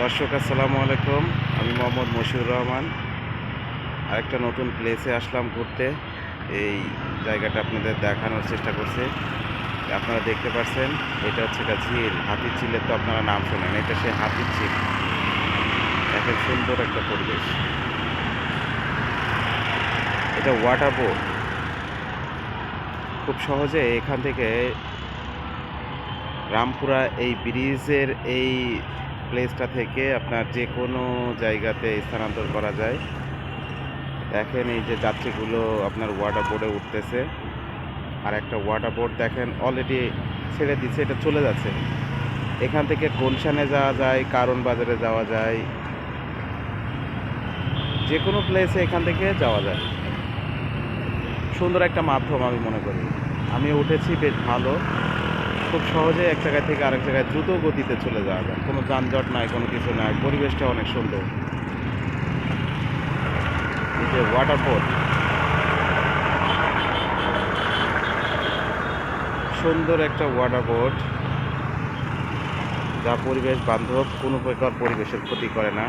দর্শক আসসালামু আলাইকুম। আমি মোহাম্মদ মশিউর রহমান। আরেকটা নতুন প্লেসে আসলাম ঘুরতে। এই জায়গাটা আপনাদের দেখানোর চেষ্টা করছি। আপনারা দেখতে পাচ্ছেন এটা হচ্ছে একটা ঝিল। হাতির ঝিলের তো আপনারা নাম শোনেন, এটা সেই হাতির ঝিল। দেখেন সুন্দর একটা পরিবেশ। এটা ওয়াটার বোর্ড। খুব সহজে এখান থেকে রামপুরা এই ব্রিজের এই প্লেসটা থেকে আপনার যে কোনো জায়গাতে স্থানান্তর করা যায়। দেখেন এই যে যাত্রীগুলো আপনার ওয়াটার বোর্ডে উঠতেছে, আর একটা ওয়াটার বোর্ড দেখেন অলরেডি ছেড়ে দিচ্ছে, এটা চলে যাচ্ছে। এখান থেকে গুলশানে যাওয়া যায়, কারণ বাজারে যাওয়া যায়, যে কোনো প্লেসে এখান থেকে যাওয়া যায়। সুন্দর একটা মাধ্যম আমি মনে করি। আমি উঠেছি, বেশ ভালো। খুব সহজে এক জায়গা থেকে আরেক জায়গায় দ্রুত গতিতে চলে যাওয়া যায়, কোনো যানজট নাই, কোনো কিছু নাই। পরিবেশটা অনেক সুন্দর। এই যে ওয়াটার বোর্ড, সুন্দর একটা ওয়াটার বোর্ড, যা পরিবেশ বান্ধব, কোনো প্রকার পরিবেশের ক্ষতি করে না।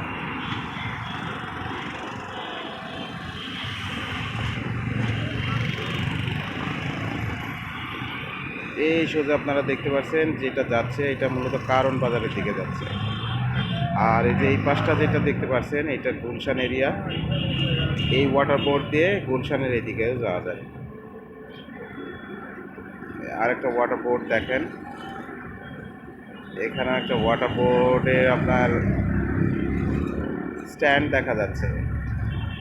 এই সোজা আপনারা দেখতে পাচ্ছেন যেটা যাচ্ছে, এটা মূলত কারণ বাজারের দিকে যাচ্ছে। আর এই যে এই পাশটা যেটা দেখতে পাচ্ছেন, এটা গুলশান এরিয়া। এই ওয়াটার বোর্ড দিয়ে গুলশানের এদিকে যাওয়া যায়। আরেকটা ওয়াটার বোর্ড দেখেন, এখানে একটা ওয়াটার বোর্ডে আপনার স্ট্যান্ড দেখা যাচ্ছে,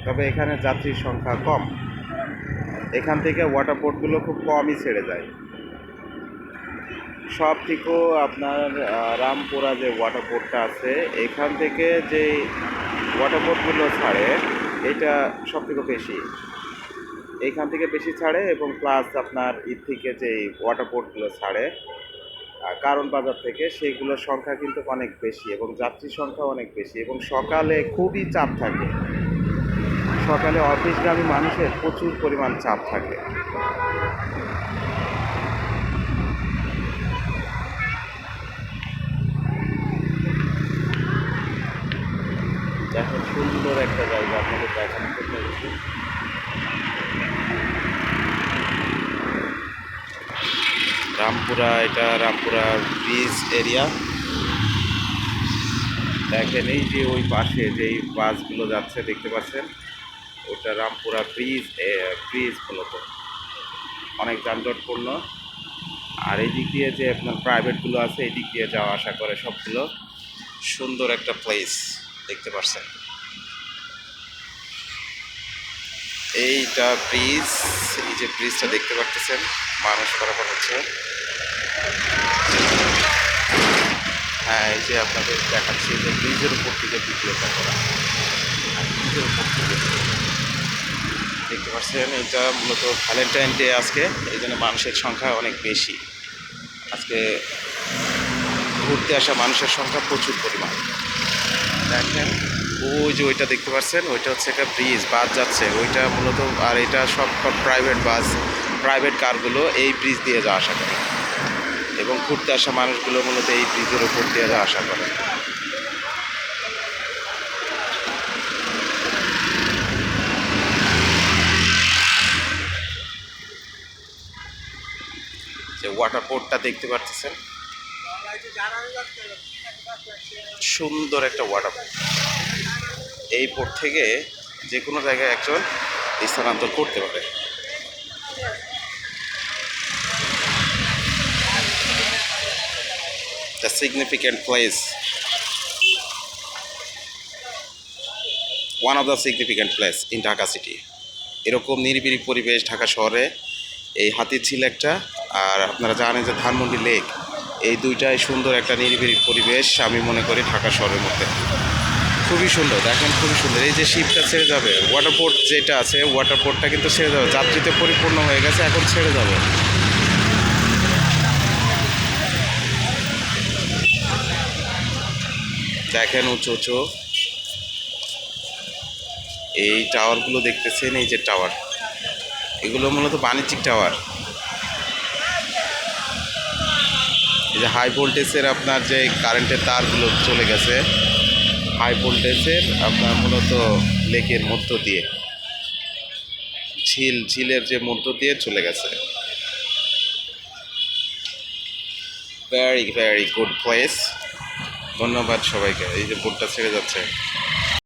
তবে এখানে যাত্রীর সংখ্যা কম। এখান থেকে ওয়াটার বোর্ডগুলো খুব কমই ছেড়ে যায়। সব থেকেও আপনার রামপুরা যে ওয়াটার বোর্ডটা আছে, এখান থেকে যে ওয়াটার বোর্ডগুলো ছাড়ে, এটা সব থেকে বেশি। এইখান থেকে বেশি ছাড়ে, এবং প্লাস আপনার থেকে যে ওয়াটার বোর্ডগুলো ছাড়ে কারণ বাজার থেকে, সেইগুলোর সংখ্যা কিন্তু অনেক বেশি, এবং যাত্রীর সংখ্যা অনেক বেশি, এবং সকালে খুবই চাপ থাকে। সকালে অফিসগামী মানুষের প্রচুর পরিমাণ চাপ থাকে। দেখেন সুন্দর একটা জায়গা, আপনাদের দেখানোর চেষ্টা করছি। রামপুরা, এটা রামপুরা ব্রিজ এরিয়া। দেখেন এই যে ওই পাশে যেই বাসগুলো যাচ্ছে দেখতে পাচ্ছেন, ওটা রামপুরা ব্রিজ। ব্রিজ মূলত অনেক যানজটপূর্ণ। আর এই দিক দিয়ে যে আপনার প্রাইভেটগুলো আছে, এই দিক দিয়ে যাওয়া আসা করে সবগুলো। সুন্দর একটা প্লেস দেখতে পাচ্ছেন। এইটা ব্রিজ, এই যে ব্রিজটা দেখতে পাচ্ছেন, মানুষ পারাপার হচ্ছে। হ্যাঁ, এই যে আপনাদের দেখাচ্ছি যে ব্রিজের উপর থেকে ভিডিওটা করা। আর ব্রিজের উপর থেকে দেখতে পাচ্ছেন, এটা মূলত ভ্যালেন্টাইন ডে আজকে, এই জন্য মানুষের সংখ্যা অনেক বেশি। আজকে ঘুরতে আসা মানুষের সংখ্যা প্রচুর পরিমাণ। দেখেন ওই যে ওইটা দেখতে পাচ্ছেন, ওইটা হচ্ছে একটা ব্রিজ, বাস যাচ্ছে ওইটা মূলত। আর এটা সব প্রাইভেট বাস, প্রাইভেট কারগুলো এই ব্রিজ দিয়ে যাওয়া আসা করে, এবং ঘুরতে আসা মানুষগুলো মূলত এই ব্রিজের উপর দিয়ে যাওয়া আসা করে। যে ওয়াটার বোর্ডটা দেখতে পাচ্ছেন, সুন্দর একটা ওয়াটার বোর্ড। এই বোর্ড থেকে যে কোনো জায়গায় একজন স্থানান্তর করতে পারে। The significant place, one of the significant place in Dhaka city. এরকম নিরিবিলি পরিবেশ ঢাকা শহরে এই হাতিরঝিল একটা, আর আপনারা জানেন যে ধানমন্ডি লেক, এই দুইটাই সুন্দর একটা নিরিবিলি পরিবেশ আমি মনে করি ঢাকা শহরের মধ্যে। খুবই সুন্দর, দেখেন খুবই সুন্দর। এই যে শিপটা ছেড়ে যাবে, ওয়াটার বোর্ড যেটা আছে, ওয়াটার বোর্ডটা কিন্তু ছেড়ে যাবে, যাত্রীতে পরিপূর্ণ হয়ে গেছে, এখন ছেড়ে যাবে। দেখেন উঁচু উঁচু এই টাওয়ারগুলো দেখতেছেন, এই যে টাওয়ার, এগুলো মূলত বাণিজ্যিক টাওয়ার। এই যে হাই ভোল্টেজের আপনার যে কারেন্টের তারগুলো চলে গেছে, হাই ভোল্টেজের আপনার মূলত লেকের মধ্য দিয়ে ঝিলের যে মধ্য দিয়ে চলে গেছে। Very very good place. ধন্যবাদ সবাইকে। এই যে বোটটা ছেড়ে যাচ্ছে।